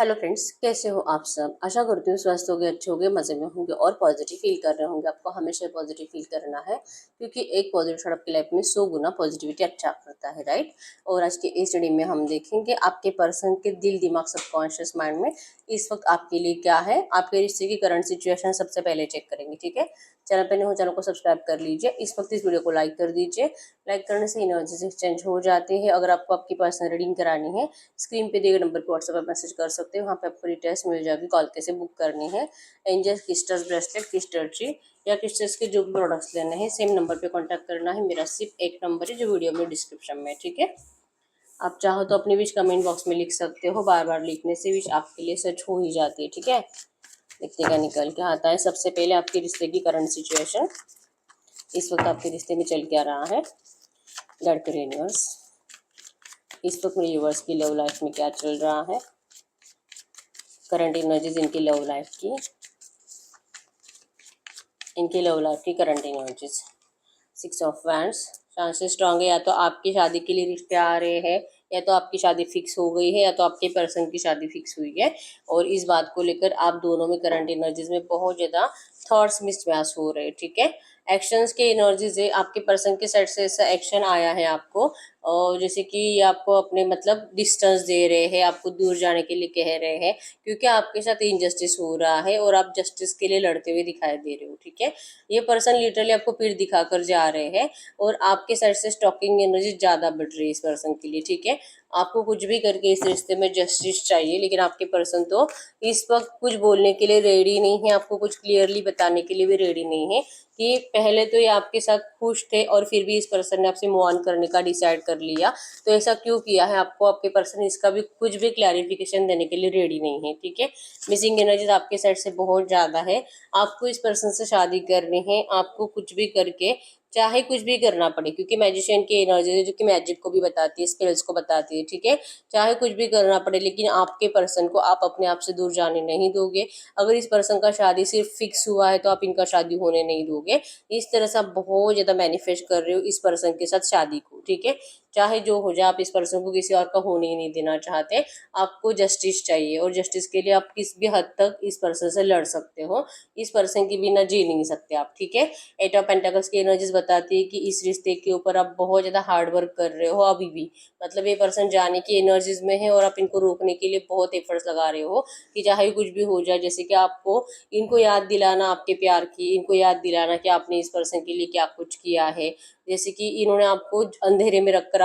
Hello friends, कैसे हो आप सब। आशा करती हूँ स्वस्थ होंगे, अच्छे होंगे, मज़े में होंगे और पॉजिटिव फील कर रहे होंगे। आपको हमेशा पॉजिटिव फील करना है क्योंकि एक पॉजिटिव थॉट आपकी लाइफ में 100 गुना पॉजिटिविटी अच्छा करता है, राइट। और आज के इस स्टडी में हम देखेंगे आपके पर्सन के दिल, दिमाग, सबकॉन्शियस माइंड में इस वक्त आपके लिए क्या है। आपके रिश्ते की करंट सिचुएशन सबसे पहले चेक करेंगे, ठीक है। चैनल पर नहीं हो, चैनल को सब्सक्राइब कर लीजिए। इस वक्त इस वीडियो को लाइक कर दीजिए। लाइक करने से एनर्जीज एक्सचेंज हो जाती है। अगर आपको आपकी पर्सनल रीडिंग करानी है, स्क्रीन पे दिए गए नंबर पर व्हाट्सएप पर मैसेज कर सकते हो। वहाँ पे आपको डिटेल्स मिल जाएगी, कॉल कैसे बुक करनी है। Angel crystals bracelet, crystal tree या क्रिस्टल्स के जो भी प्रोडक्ट्स लेने हैं, सेम नंबर पे कांटेक्ट करना है। मेरा सिर्फ एक नंबर है जो वीडियो में डिस्क्रिप्शन में, ठीक है। आप चाहो तो अपनी विश कमेंट बॉक्स में लिख सकते हो। बार बार लिखने से विश आपके लिए सच हो ही जाती है, ठीक है। देखने का निकल के आता है। सबसे पहले आपके रिश्ते की करंट सिचुएशन इस वक्त आपके रिश्ते में चल क्या रहा है। गाइड करिए यूनिवर्स, इस वक्त मेरे यूनिवर्स की लव लाइफ में क्या चल रहा है। करंट एनर्जीज इनकी लव लाइफ की, current energies. 6 of wands, chances strong है या तो आपकी शादी के लिए रिश्ते आ रहे हैं, या तो आपकी शादी फिक्स हो गई है, या तो आपके पर्सन की शादी फिक्स हुई है। और इस बात को लेकर आप दोनों में करंट एनर्जीज में बहुत ज़्यादा थॉट्स मिसमैच हो रहे हैं, ठीक है। एक्शंस के एनर्जीज है, आपके पर्सन के साइड से ऐसा एक्शन आया है आपको, और जैसे कि आपको अपने मतलब डिस्टेंस दे रहे हैं, आपको दूर जाने के लिए कह रहे हैं क्योंकि आपके साथ इनजस्टिस हो रहा है और आप जस्टिस के लिए लड़ते हुए दिखाई दे रहे हो, ठीक है। ये पर्सन लिटरली आपको पीठ दिखाकर जा रहे हैं और आपके साइड से स्टॉकिंग एनर्जी ज़्यादा बढ़ रही है इस पर्सन के लिए, ठीक है। आपको कुछ भी करके इस रिश्ते में जस्टिस चाहिए, लेकिन आपके पर्सन तो इस वक्त कुछ बोलने के लिए रेडी नहीं है, आपको कुछ क्लियरली बताने के लिए भी रेडी नहीं है कि पहले तो ये आपके साथ खुश थे और फिर भी इस पर्सन ने आपसे मूव ऑन करने का डिसाइड कर लिया। तो ऐसा क्यों किया है, आपको आपके पर्सन इसका भी कुछ भी क्लैरिफिकेशन देने के लिए रेडी नहीं है, ठीक है। मिसिंग एनर्जीज आपके साइड से बहुत ज़्यादा है। आपको इस पर्सन से शादी करनी है, आपको कुछ भी करके, चाहे कुछ भी करना पड़े, क्योंकि मैजिशियन की एनर्जी है जो कि मैजिक को भी बताती है, स्पेल्स को बताती है, ठीक है। चाहे कुछ भी करना पड़े, लेकिन आपके पर्सन को आप अपने आप से दूर जाने नहीं दोगे। अगर इस पर्सन का शादी सिर्फ फिक्स हुआ है तो आप इनका शादी होने नहीं दोगे। इस तरह से आप बहुत ज़्यादा मैनिफेस्ट कर रहे हो इस पर्सन के साथ शादी को, ठीक है। चाहे जो हो जाए, आप इस पर्सन को किसी और का होने ही नहीं देना चाहते। आपको जस्टिस चाहिए और जस्टिस के लिए आप किस भी हद तक इस पर्सन से लड़ सकते हो। इस पर्सन के बिना जी नहीं सकते आप, ठीक है। 8 ऑफ पेंटाकल्स की एनर्जीज बताती है कि इस रिश्ते के ऊपर आप बहुत ज़्यादा हार्ड वर्क कर रहे हो अभी भी। मतलब ये पर्सन जाने की एनर्जीज में है और आप इनको रोकने के लिए बहुत एफर्ट्स लगा रहे हो कि चाहे कुछ भी हो जाए। जैसे कि आपको इनको याद दिलाना आपके प्यार की, इनको याद दिलाना कि आपने इस पर्सन के लिए क्या कुछ किया है। जैसे कि इन्होंने आपको अंधेरे में रखकर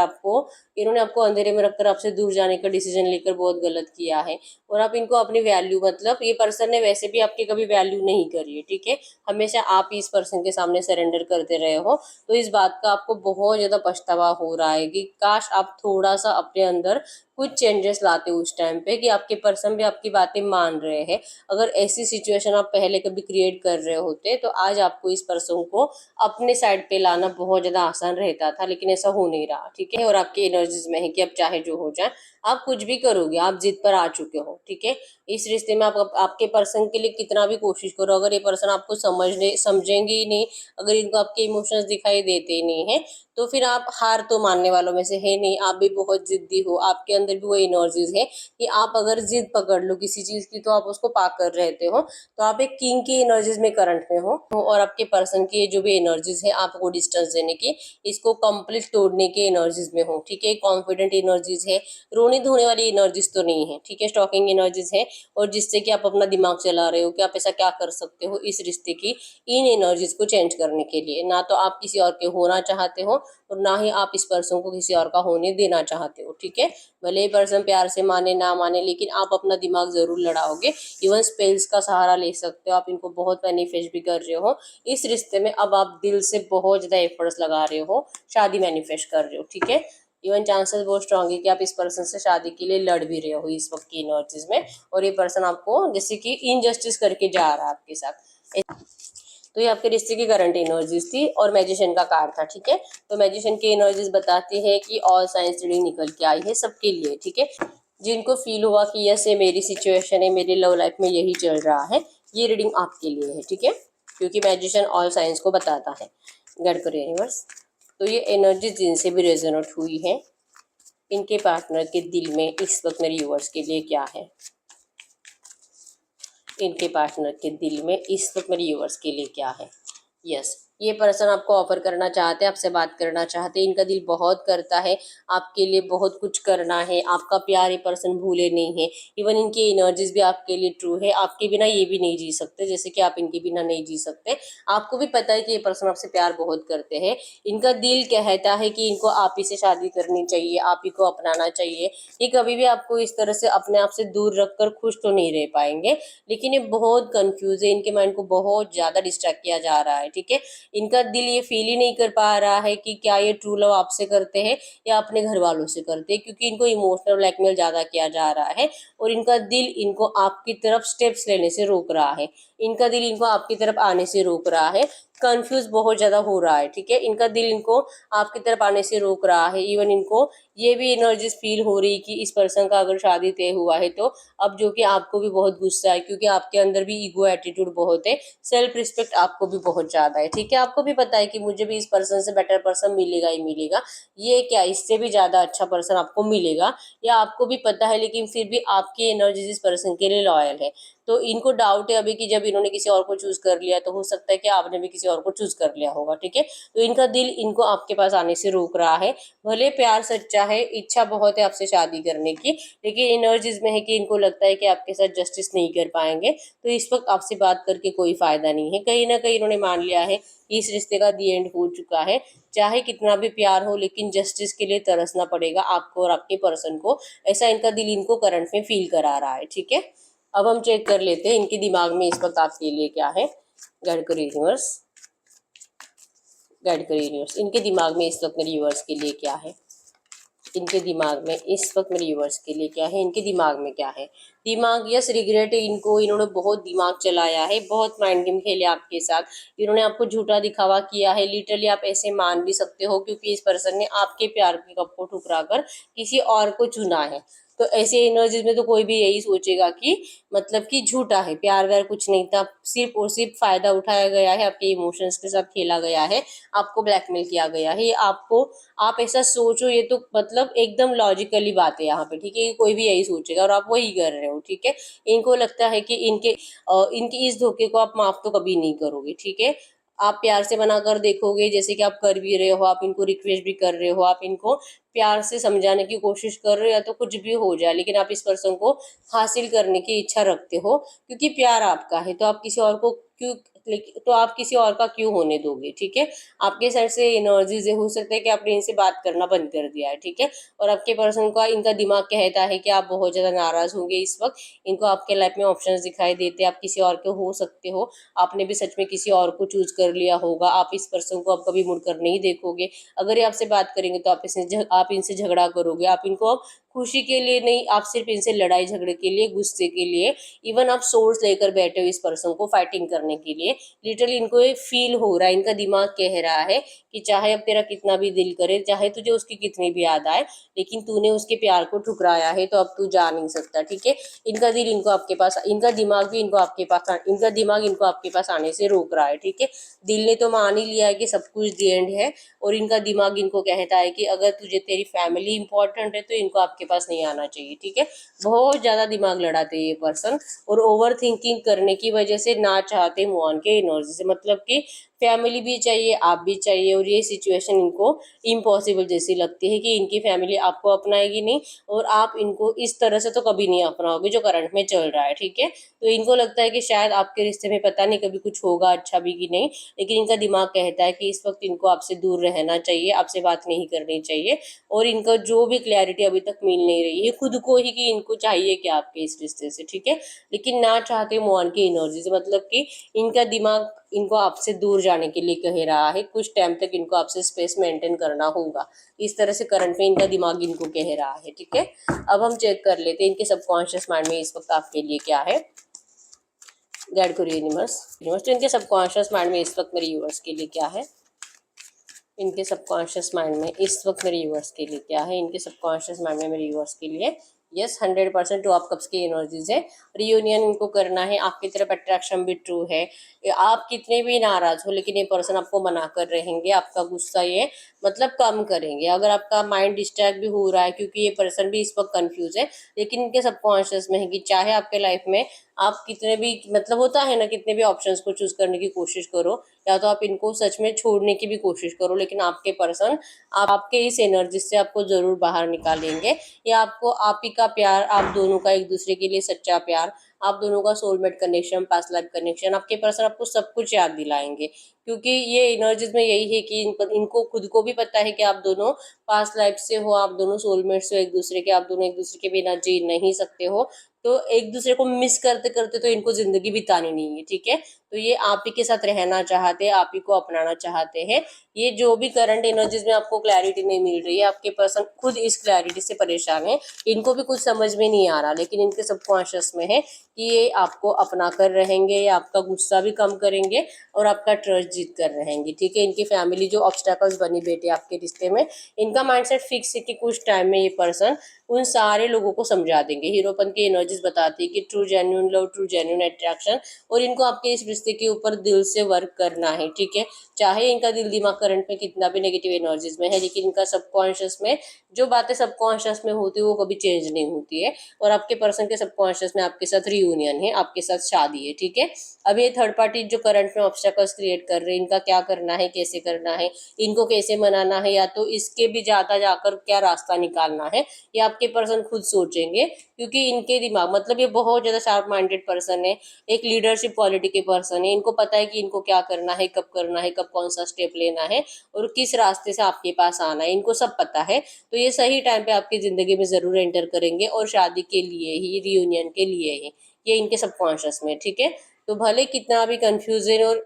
आपसे दूर जाने का डिसीजन लेकर बहुत गलत किया है। और आप इनको अपनी वैल्यू, मतलब ये पर्सन ने वैसे भी आपकी कभी वैल्यू नहीं करी है, ठीक है। हमेशा आप इस पर्सन के सामने सरेंडर करते रहे हो। तो इस बात का आपको बहुत ज़्यादा पछतावा हो रहा है कि काश आप थोड़ा सा अपने अंदर कुछ चेंजेस लाते उस टाइम पे कि आपके पर्सन भी आपकी बातें मान रहे हैं। अगर ऐसी सिचुएशन आप पहले कभी क्रिएट कर रहे होते तो आज आपको इस पर्सन को अपने साइड पे लाना बहुत ज़्यादा आसान रहता था, लेकिन ऐसा हो नहीं रहा, ठीक है। और आपकी एनर्जीज में है कि अब चाहे जो हो जाए आप कुछ भी करोगे, आप जिद पर आ चुके हो, ठीक है। इस रिश्ते में आप आपके पर्सन के लिए कितना भी कोशिश करो, अगर ये पर्सन आपको समझेंगे ही नहीं, अगर इनको आपके इमोशंस दिखाई देते ही नहीं है, तो फिर आप हार तो मानने वालों में से है नहीं। आप भी बहुत जिद्दी हो, आपके अंदर भी वो एनर्जीज है कि आप अगर जिद पकड़ लो किसी चीज की तो आप उसको पाकर रहते हो। तो आप एक किंग की एनर्जीज में करंट में हो और आपके पर्सन की जो भी एनर्जीज है आपको डिस्टेंस देने की, इसको कंप्लीट तोड़ने के एनर्जीज में हो, ठीक है। कॉन्फिडेंट एनर्जीज है, रोने धोने वाली एनर्जीज तो नहीं है, ठीक है। स्टॉकिंग एनर्जीज है और जिससे कि आप अपना दिमाग चला रहे हो कि आप ऐसा क्या कर सकते हो इस रिश्ते की इन एनर्जीज को चेंज करने के लिए। ना तो आप किसी और के होना चाहते हो और ना ही आप इस पर्सन को किसी और का होने देना चाहते हो, ठीक है। भले ही पर्सन प्यार से माने ना माने, लेकिन आप अपना दिमाग जरूर लड़ाओगे। इवन स्पेल्स का सहारा ले सकते हो, आप इनको बहुत मैनिफेस्ट भी कर रहे हो इस रिश्ते में। अब आप दिल से बहुत ज्यादा एफर्ट्स लगा रहे हो, शादी मैनिफेस्ट कर रहे हो, ठीक है। इवन चांसेस बहुत स्ट्रांग है कि आप इस पर्सन से शादी के लिए लड़ भी रहे हो इस वक्त की एनर्जीज में। और ये पर्सन आपको जैसे कि इनजस्टिस करके जा रहा है आपके साथ। तो ये आपके रिश्ते की करंट एनर्जीज थी और मैजिशियन का कार्ड था, ठीक है। तो मैजिशियन की एनर्जीज बताती है कि ऑल साइंस रीडिंग निकल के आई है सबके लिए, ठीक है। जिनको फील हुआ कि यस ये मेरी सिचुएशन है, मेरी लव लाइफ में यही चल रहा है, ये रीडिंग आपके लिए है, ठीक है। क्योंकि मैजिशियन ऑल साइंस को बताता है। गाइड करो यूनिवर्स। तो ये एनर्जी जिनसे भी रेजोनेट हुई है, इनके पार्टनर के दिल में इस वक्त मेरे व्यूअर्स के लिए क्या है। इनके पार्टनर के दिल में इस वक्त मेरे व्यूअर्स के लिए क्या है। यस, ये पर्सन आपको ऑफर करना चाहते हैं, आपसे बात करना चाहते हैं, इनका दिल बहुत करता है, आपके लिए बहुत कुछ करना है, आपका प्यार ये पर्सन भूले नहीं है। इवन इनकी एनर्जीज भी आपके लिए ट्रू है, आपके बिना ये भी नहीं जी सकते जैसे कि आप इनके बिना नहीं जी सकते। आपको भी पता है कि ये पर्सन आपसे प्यार बहुत करते हैं। इनका दिल कहता है कि इनको आप ही से शादी करनी चाहिए, आप ही को अपनाना चाहिए। ये कभी भी आपको इस तरह से अपने आप से दूर रखकर खुश तो नहीं रह पाएंगे, लेकिन ये बहुत कंफ्यूज है, इनके माइंड को बहुत ज्यादा डिस्ट्रैक्ट किया जा रहा है। ठीक है, इनका दिल ये फील ही नहीं कर पा रहा है कि क्या ये ट्रू लव आपसे करते हैं या अपने घर वालों से करते हैं, क्योंकि इनको इमोशनल ब्लैकमेल ज्यादा किया जा रहा है और इनका दिल इनको आपकी तरफ स्टेप्स लेने से रोक रहा है। इनका दिल इनको आपकी तरफ आने से रोक रहा है, कंफ्यूज बहुत ज्यादा हो रहा है। ठीक है, इनका दिल इनको आपकी तरफ आने से रोक रहा है। इवन इनको ये भी एनर्जीज फील हो रही कि इस पर्सन का अगर शादी तय हुआ है तो अब जो कि आपको भी बहुत गुस्सा है, क्योंकि आपके अंदर भी ईगो एटीट्यूड बहुत है, सेल्फ रिस्पेक्ट आपको भी बहुत ज्यादा है। ठीक है, आपको भी पता है कि मुझे भी इस पर्सन से बेटर पर्सन मिलेगा ही मिलेगा, ये क्या इससे भी ज्यादा अच्छा पर्सन आपको मिलेगा, या आपको भी पता है, लेकिन फिर भी आपकी एनर्जीज इस पर्सन के लिए लॉयल है। तो इनको डाउट है अभी कि जब इन्होंने किसी और को चूज कर लिया तो हो सकता है कि आपने भी किसी और को चूज कर लिया होगा। ठीक है, तो इनका दिल इनको आपके पास आने से रोक रहा है। भले प्यार सच्चा है, इच्छा बहुत है आपसे शादी करने की, लेकिन एनर्जीज में है कि इनको लगता है कि आपके साथ जस्टिस नहीं कर पाएंगे, तो इस वक्त आपसे बात करके कोई फायदा नहीं है। कहीं ना कहीं इन्होंने मान लिया है कि इस रिश्ते का दी एंड हो चुका है। चाहे कितना भी प्यार हो, लेकिन जस्टिस के लिए तरसना पड़ेगा आपको और आपके पर्सन को, ऐसा इनका दिल इनको करंट में फील करा रहा है। ठीक है, अब हम चेक कर लेते हैं इनके दिमाग में इस वक्त आपके लिए क्या है। गाइड करो यूनिवर्स, गाइड करो यूनिवर्स, इनके दिमाग में इस वक्त मेरे यूनिवर्स के लिए क्या है। इनके दिमाग में इस वक्त मेरे यूनिवर्स के लिए क्या है, इनके दिमाग में क्या है। दिमाग, यस रिग्रेट है इनको, इन्होंने बहुत दिमाग चलाया है, बहुत माइंड गेम खेले आपके साथ, इन्होंने आपको झूठा दिखावा किया है। लिटरली आप ऐसे मान भी सकते हो, क्योंकि इस पर्सन ने आपके प्यार के कप को ठुकरा कर किसी और को चुना है। तो ऐसे एनर्जीज में तो कोई भी यही सोचेगा कि मतलब कि झूठा है, प्यार व्यार कुछ नहीं था, सिर्फ और सिर्फ फायदा उठाया गया है, आपके इमोशंस के साथ खेला गया है, आपको ब्लैकमेल किया गया है। ये आपको, आप ऐसा सोचो, ये तो मतलब एकदम लॉजिकली बात है यहाँ पे। ठीक है, कोई भी यही सोचेगा और आप वही कर रहे हो। ठीक है, इनको लगता है कि इनके इस धोखे को आप माफ तो कभी नहीं करोगे। ठीक है, आप प्यार से मना कर देखोगे, जैसे कि आप कर भी रहे हो, आप इनको रिक्वेस्ट भी कर रहे हो, आप इनको प्यार से समझाने की कोशिश कर रहे हो, या तो कुछ भी हो जाए, लेकिन आप इस पर्सन को हासिल करने की इच्छा रखते हो, क्योंकि प्यार आपका है। तो आप किसी और को क्यों, तो आप किसी और का क्यों होने दोगे। ठीक है, आपके साइड से एनर्जीज हो सकता है कि आपने इनसे बात करना बंद कर दिया है। ठीक है, और आपके पर्सन का, इनका दिमाग कहता है कि आप बहुत ज्यादा नाराज होंगे इस वक्त, इनको आपके लाइफ में ऑप्शंस दिखाई देते हैं, आप किसी और के हो सकते हो, आपने भी सच में किसी और को चूज कर लिया होगा, आप इस पर्सन को अब कभी मुड़कर नहीं देखोगे। अगर ये आपसे बात करेंगे तो आप इनसे झगड़ा करोगे, आप इनको अब खुशी के लिए नहीं, आप सिर्फ इनसे लड़ाई झगड़े के लिए, गुस्से के लिए, इवन आप सोर्स लेकर बैठे हो इस पर्सन को फाइटिंग करने के लिए। लिटरली इनको ये फील हो रहा है, इनका दिमाग कह रहा है कि चाहे अब तेरा कितना भी दिल करे, चाहे तुझे उसकी कितनी भी याद आए, लेकिन तूने उसके प्यार को ठुकराया है, तो अब तू जा नहीं सकता। ठीक है, इनका दिल इनको आपके पास, इनका दिमाग भी इनको आपके पास, इनका दिमाग इनको आपके पास आने से रोक रहा है। ठीक है, दिल ने तो मान ही लिया है कि सब कुछ दी एंड है, और इनका दिमाग इनको कहता है कि अगर तुझे तेरी फैमिली इंपॉर्टेंट है तो इनको आपके पास नहीं आना चाहिए। ठीक है, बहुत ज्यादा दिमाग लड़ाते हैं ये पर्सन, और ओवर थिंकिंग करने की वजह से ना चाहते मूव ऑन के एनर्जी से, मतलब कि फैमिली भी चाहिए, आप भी चाहिए, और ये सिचुएशन इनको इम्पॉसिबल जैसी लगती है कि इनकी फैमिली आपको अपनाएगी नहीं, और आप इनको इस तरह से तो कभी नहीं अपनाओगे जो करंट में चल रहा है। ठीक है, तो इनको लगता है कि शायद आपके रिश्ते में पता नहीं कभी कुछ होगा अच्छा भी कि नहीं, लेकिन इनका दिमाग कहता है कि इस वक्त इनको आपसे दूर रहना चाहिए, आपसे बात नहीं करनी चाहिए, और इनका जो भी क्लैरिटी अभी तक मिल नहीं रही है खुद को ही कि इनको चाहिए क्या आपके इस रिश्ते से। ठीक है, लेकिन ना चाहते मोहन की एनर्जी से, मतलब कि इनका दिमाग इनको आपसे दूर जाने के लिए कह रहा है, कुछ टाइम तक इनको आपसे स्पेस मेंटेन करना होगा, इस तरह से करंट में इनका दिमाग इनको कह रहा है। ठीक है, अब हम चेक कर लेते हैं इनके सबकॉन्शियस माइंड में इस वक्त आपके लिए क्या है। गाइड करिए यूनिवर्स, यूनिवर्स तो इनके सबकॉन्शियस माइंड में इस वक्त मेरे यूनिवर्स के लिए क्या है। इनके सबकॉन्शियस माइंड में इस वक्त मेरे यूनिवर्स के लिए क्या है, इनके सबकॉन्शियस माइंड में मेरे यूनिवर्स के लिए यस 100% टू ऑफ कप्स की एनर्जीज है। रियूनियन इनको करना है, आपकी तरफ अट्रैक्शन भी ट्रू है, आप कितने भी नाराज हो लेकिन ये पर्सन आपको मना कर रहेंगे, आपका गुस्सा ये मतलब कम करेंगे। अगर आपका माइंड डिस्ट्रैक्ट भी हो रहा है, क्योंकि ये पर्सन भी इस वक्त कंफ्यूज है, लेकिन इनके सबकॉन्शियस में है कि चाहे आपके लाइफ में आप कितने भी मतलब होता है ना, कितने भी ऑप्शंस को चूज करने की कोशिश करो, या तो आप इनको सच में छोड़ने की भी कोशिश करो, लेकिन आपके पर्सन आपके इस एनर्जी से आपको जरूर बाहर निकालेंगे। या आपको आप ही का प्यार, आप दोनों का एक दूसरे के लिए सच्चा प्यार, आप दोनों का soulmate connection, past life connection, आपके पर्सन आपको सब कुछ याद दिलाएंगे। क्योंकि ये एनर्जीज में यही है कि इनको खुद को भी पता है कि आप दोनों पास्ट लाइफ से हो, आप दोनों सोलमेट्स हो एक दूसरे के, आप दोनों एक दूसरे के बिना जी नहीं सकते हो। तो एक दूसरे को मिस करते करते तो इनको जिंदगी बितानी नहीं है, ठीक है। तो ये आप ही के साथ रहना चाहते हैं, आप ही को अपनाना चाहते हैं। ये जो भी करंट एनर्जीज में आपको क्लैरिटी नहीं मिल रही है, आपके पर्सन खुद इस क्लैरिटी से परेशान है। इनको भी कुछ समझ में नहीं आ रहा, लेकिन इनके सबकॉन्शियस में है कि ये आपको अपना कर रहेंगे, या आपका गुस्सा भी कम करेंगे और आपका ट्रस्ट जीत कर रहेंगे, ठीक है। इनकी फैमिली जो ऑब्स्टेकल्स बनी बैठी है आपके रिश्ते में, इनका माइंडसेट फिक्स है कि कुछ टाइम में ये पर्सन उन सारे लोगों को समझा देंगे। हीरोपन की एनर्जीज बताती है कि true genuine love, true genuine attraction, और इनको आपके इस रिश्ते के ऊपर दिल से वर्क करना है, ठीक है। चाहे इनका दिल दिमाग करंट में कितना भी नेगेटिव एनर्जीज में है, लेकिन इनका सबकॉन्शियस में जो बातें सबकॉन्शियस में होती है वो कभी चेंज नहीं होती है। और आपके पर्सन के सबकॉन्शियस में आपके साथ रियूनियन है, आपके साथ शादी है, ठीक है। अब ये थर्ड पार्टी जो करंट में ऑब्स्टेकल्स क्रिएट कर रहे हैं, इनका क्या करना है, कैसे करना है, इनको कैसे मनाना है, या तो इसके भी ज्यादा जाकर क्या रास्ता निकालना है, ये आपके पर्सन खुद सोचेंगे। क्योंकि इनके दिमाग मतलब ये बहुत ज्यादा शार्प माइंडेड पर्सन है, एक लीडरशिप क्वालिटी के पर्सन है। इनको पता है कि इनको क्या करना है, कब करना है, कब कौन सा स्टेप लेना है, और किस रास्ते से आपके पास आना है, इनको सब पता है। तो ये सही टाइम पे आपकी जिंदगी में जरूर एंटर करेंगे, और शादी के लिए ही, रियूनियन के लिए ही, ये इनके सबकॉन्शियस में, ठीक है। तो भले कितना भी कंफ्यूजन और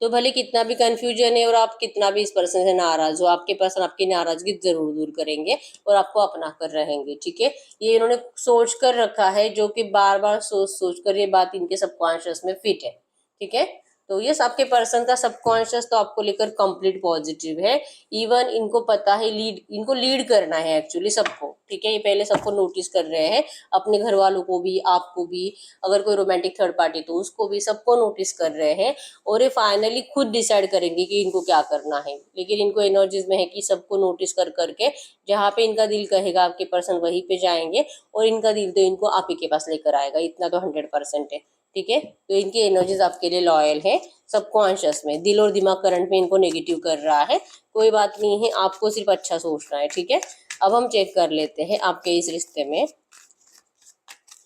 तो भले कितना भी कंफ्यूजन है और आप कितना भी इस पर्सन से नाराज हो, आपके पर्सन आपकी नाराजगी जरूर दूर करेंगे और आपको अपना कर रहेंगे, ठीक है। ये इन्होंने सोच कर रखा है, जो कि बार बार सोच सोच कर ये बात इनके सबकॉन्शियस में फिट है, ठीक है। तो यस, आपके पर्सन का सबकॉन्शियस तो आपको लेकर कंप्लीट पॉजिटिव है। इवन इनको पता है इनको लीड करना है एक्चुअली सबको, ठीक है। ये पहले सबको नोटिस कर रहे हैं, अपने घर वालों को भी, आपको भी, अगर कोई रोमांटिक थर्ड पार्टी तो उसको भी, सबको नोटिस कर रहे हैं। और ये फाइनली खुद डिसाइड करेंगे कि इनको क्या करना है। लेकिन इनको एनर्जीज में है कि सबको नोटिस कर करके जहाँ पे इनका दिल कहेगा आपके पर्सन वहीं पे जाएंगे, और इनका दिल तो इनको आप ही के पास लेकर आएगा, इतना तो 100% है, ठीक है। तो इनकी एनर्जीज आपके लिए लॉयल है। सबकॉन्शियस में दिल और दिमाग करंट में इनको नेगेटिव कर रहा है, कोई बात नहीं है, आपको सिर्फ अच्छा सोचना है, ठीक है। अब हम चेक कर लेते हैं आपके इस रिश्ते में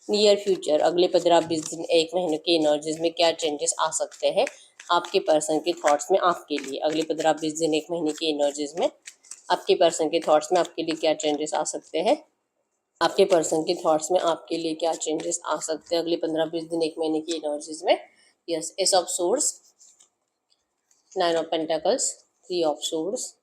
नियर फ्यूचर, अगले 15-20 दिन, एक महीने की एनर्जीज में क्या चेंजेस आ सकते हैं आपके पर्सन के थॉट्स में आपके लिए। अगले 15-20 दिन, एक महीने की एनर्जीज में आपके पर्सन के थॉट्स में आपके लिए क्या चेंजेस आ सकते हैं। आपके पर्सन के थॉट्स में आपके लिए क्या चेंजेस आ सकते हैं अगले 15-20 दिन, एक महीने की एनर्जीज में। Yes, ace of swords, 9 of pentacles, 3 of swords.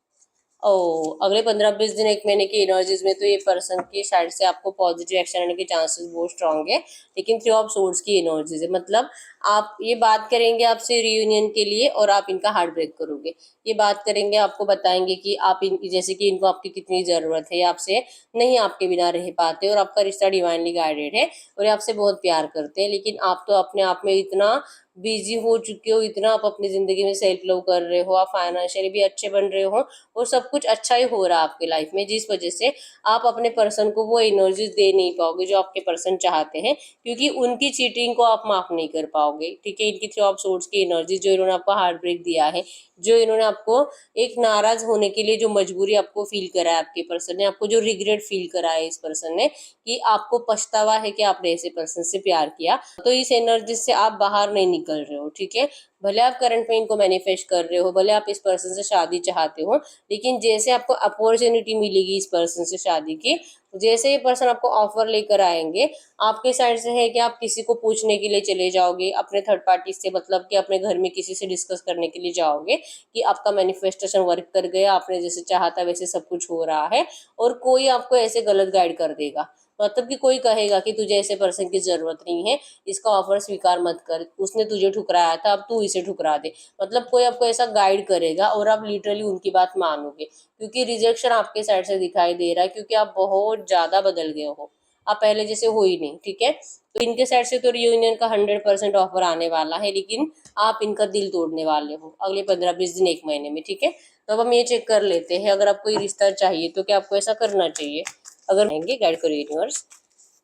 Oh, अगले 15-20 दिन, एक महीने की एनर्जीज में तो ये पर्सन की साइड से आपको पॉजिटिव एक्शन आने के चांसेस बहुत स्ट्रांग है। लेकिन 3 ऑफ सोर्स की एनर्जीज है, मतलब आप ये बात करेंगे आपसे रियूनियन के लिए, और आप इनका हार्ट ब्रेक करोगे। ये बात करेंगे, आपको बताएंगे कि आप इनकी, जैसे कि इनको आपकी कितनी ज़रूरत है, ये आपसे नहीं आपके बिना रह पाते, और आपका रिश्ता डिवाइनली गाइडेड है, और ये आपसे बहुत प्यार करते हैं। लेकिन आप तो अपने आप में इतना बिजी हो चुके हो, इतना आप अपनी ज़िंदगी में सेल्फ लव कर रहे हो, आप फाइनेंशियली भी अच्छे बन रहे हो, और सब कुछ अच्छा ही हो रहा है आपकी लाइफ में, जिस वजह से आप अपने पर्सन को वो एनर्जी दे नहीं पाओगे जो आपके पर्सन चाहते हैं, क्योंकि उनकी चीटिंग को आप माफ नहीं कर पाओगे, ठीक है। इनकी 3 ऑफ सोर्स की एनर्जी, जो इन्होंने आपको हार्ट ब्रेक दिया है, जो इन्होंने आपको एक नाराज होने के लिए जो मजबूरी आपको फील करा है आपके पर्सन ने, आपको जो रिग्रेट फील करा है इस पर्सन ने, कि आपको पछतावा है कि आपने ऐसे पर्सन से प्यार किया, तो इस एनर्जी से आप बाहर नहीं निकल रहे हो, ठीक है। भले आप करंट में इनको मैनिफेस्ट कर रहे हो, भले आप इस पर्सन से शादी चाहते हो, लेकिन जैसे आपको अपॉर्चुनिटी मिलेगी इस पर्सन से शादी की, जैसे ये पर्सन आपको ऑफर लेकर आएंगे, आपके साइड से है कि आप किसी को पूछने के लिए चले जाओगे अपने थर्ड पार्टी से, मतलब कि अपने घर में किसी से डिस्कस करने के लिए जाओगे कि आपका मैनिफेस्टेशन वर्क कर गया, आपने जैसे चाहा था वैसे सब कुछ हो रहा है, और कोई आपको ऐसे गलत गाइड कर देगा, मतलब कि कोई कहेगा कि तुझे ऐसे पर्सन की जरूरत नहीं है, इसका ऑफर स्वीकार मत कर, उसने तुझे ठुकराया था, अब तू इसे ठुकरा दे। मतलब कोई आपको ऐसा गाइड करेगा और आप लिटरली उनकी बात मानोगे, क्योंकि रिजेक्शन आपके साइड से दिखाई दे रहा है, क्योंकि आप बहुत ज्यादा बदल गए हो, आप पहले जैसे हो ही नहीं, ठीक है। तो इनके साइड से तो रियूनियन का 100% ऑफर आने वाला है, लेकिन आप इनका दिल तोड़ने वाले हो अगले 15-20 दिन, एक महीने में, ठीक है। तो अब हम ये चेक कर लेते हैं, अगर आपको ये रिश्ता चाहिए तो क्या आपको ऐसा करना चाहिए। अगर रहेंगे, गाइड करो यूनिवर्स।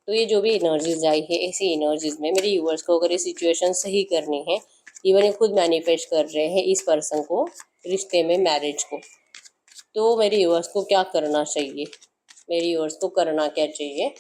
तो ये जो भी एनर्जीज आई है, ऐसी एनर्जीज में मेरे व्यूअर्स को अगर ये सिचुएशन सही करनी है, इवन ये खुद मैनिफेस्ट कर रहे हैं इस पर्सन को, रिश्ते में, मैरिज को, तो मेरे व्यूअर्स को क्या करना चाहिए, मेरे व्यूअर्स को करना क्या चाहिए।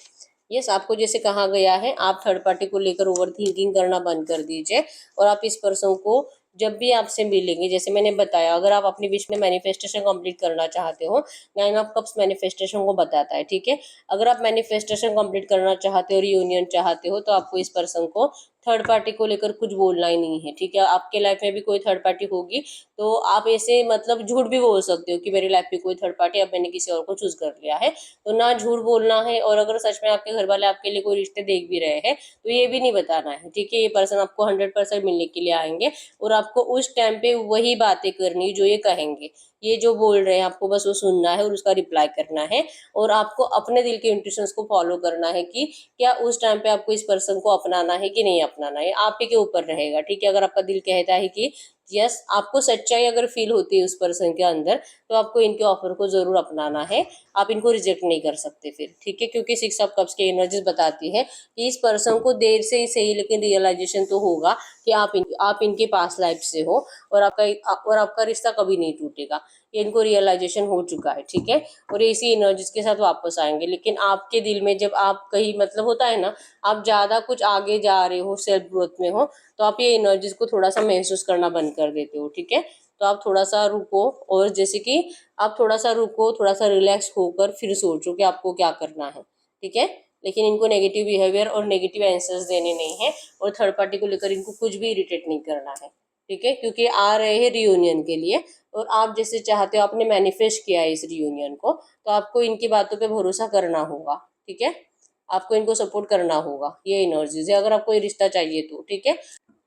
यस, आपको जैसे कहा गया है, आप थर्ड पार्टी को लेकर ओवर थिंकिंग करना बंद कर दीजिए और आप इस पर्सन को जब भी आपसे मिलेंगे, जैसे मैंने बताया, अगर आप अपनी विश में मैनिफेस्टेशन कंप्लीट करना चाहते हो, 9 ऑफ कप्स मैनिफेस्टेशन को बताता है, ठीक है। अगर आप मैनिफेस्टेशन कंप्लीट करना चाहते हो, रियूनियन चाहते हो, तो आपको इस पर्सन को थर्ड पार्टी को लेकर कुछ बोलना ही नहीं है, ठीक है। आपके लाइफ में भी कोई थर्ड पार्टी होगी तो आप ऐसे मतलब झूठ भी बोल सकते हो कि मेरी लाइफ में कोई थर्ड पार्टी, अब मैंने किसी और को चूज कर लिया है, तो ना झूठ बोलना है। और अगर सच में आपके घर वाले आपके लिए कोई रिश्ते देख भी रहे हैं तो ये भी नहीं बताना है, ठीक है। ये पर्सन आपको 100% मिलने के लिए आएंगे और आपको उस टाइम पे वही बातें करनी जो ये कहेंगे, ये जो बोल रहे हैं आपको बस वो सुनना है और उसका रिप्लाई करना है। और आपको अपने दिल के इंट्यूशंस को फॉलो करना है कि क्या उस टाइम पे आपको इस पर्सन को अपनाना है कि नहीं अपनाना है, आप ही के ऊपर रहेगा, ठीक है। अगर आपका दिल कहता है कि यस, आपको सच्चाई अगर फील होती है उस पर्सन के अंदर, तो आपको इनके ऑफर को जरूर अपनाना है, आप इनको रिजेक्ट नहीं कर सकते फिर, ठीक है। क्योंकि 6 ऑफ कप्स की एनर्जीज बताती है कि इस पर्सन को देर से ही सही लेकिन रियलाइजेशन तो होगा कि आप इनके पास लाइफ से हो और आपका रिश्ता कभी नहीं टूटेगा, ये इनको रियलाइजेशन हो चुका है, ठीक है। और ये इसी एनर्जीज के साथ वापस आएंगे। लेकिन आपके दिल में जब आप कहीं मतलब होता है ना, आप ज्यादा कुछ आगे जा रहे हो, सेल्फ ग्रोथ में हो, तो आप ये एनर्जीज को थोड़ा सा महसूस करना बंद कर देते हो, ठीक है। तो आप थोड़ा सा रुको और जैसे कि आप थोड़ा सा रुको, थोड़ा सा रिलैक्स होकर फिर सोचो कि आपको क्या करना है, ठीक है। लेकिन इनको नेगेटिव बिहेवियर और नेगेटिव आंसर्स देने नहीं है और थर्ड पार्टी को लेकर इनको कुछ भी इरिटेट नहीं करना है, ठीक है। क्योंकि आ रहे हैं रियूनियन के लिए और आप जैसे चाहते हो, आपने मैनिफेस्ट किया है इस रियूनियन को, तो आपको इनकी बातों पे भरोसा करना होगा, ठीक है। आपको इनको सपोर्ट करना होगा, ये एनर्जीज है, अगर आपको ये रिश्ता चाहिए तो, ठीक है।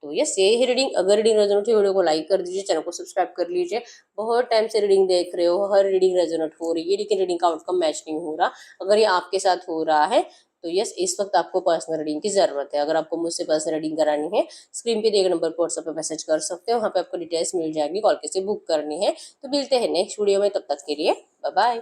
तो यस, ये ही रीडिंग, अगर रीडिंग रेजोनेट हुई वीडियो को लाइक कर दीजिए, चैनल को सब्सक्राइब कर लीजिए। बहुत टाइम से रीडिंग देख रहे हो, हर रीडिंग रेजोनेट हो रही है लेकिन रीडिंग का आउटकम मैच नहीं हो रहा, अगर ये आपके साथ हो रहा है तो यस, इस वक्त आपको पर्सनल रीडिंग की जरूरत है। अगर आपको मुझसे पर्सनल रीडिंग करानी है, स्क्रीन पे दिए गए नंबर पर व्हाट्सएप पे मैसेज कर सकते हो, वहाँ पे आपको डिटेल्स मिल जाएगी, कॉल कैसे बुक करनी है। तो मिलते हैं नेक्स्ट वीडियो में, तब तक के लिए बाय बाय।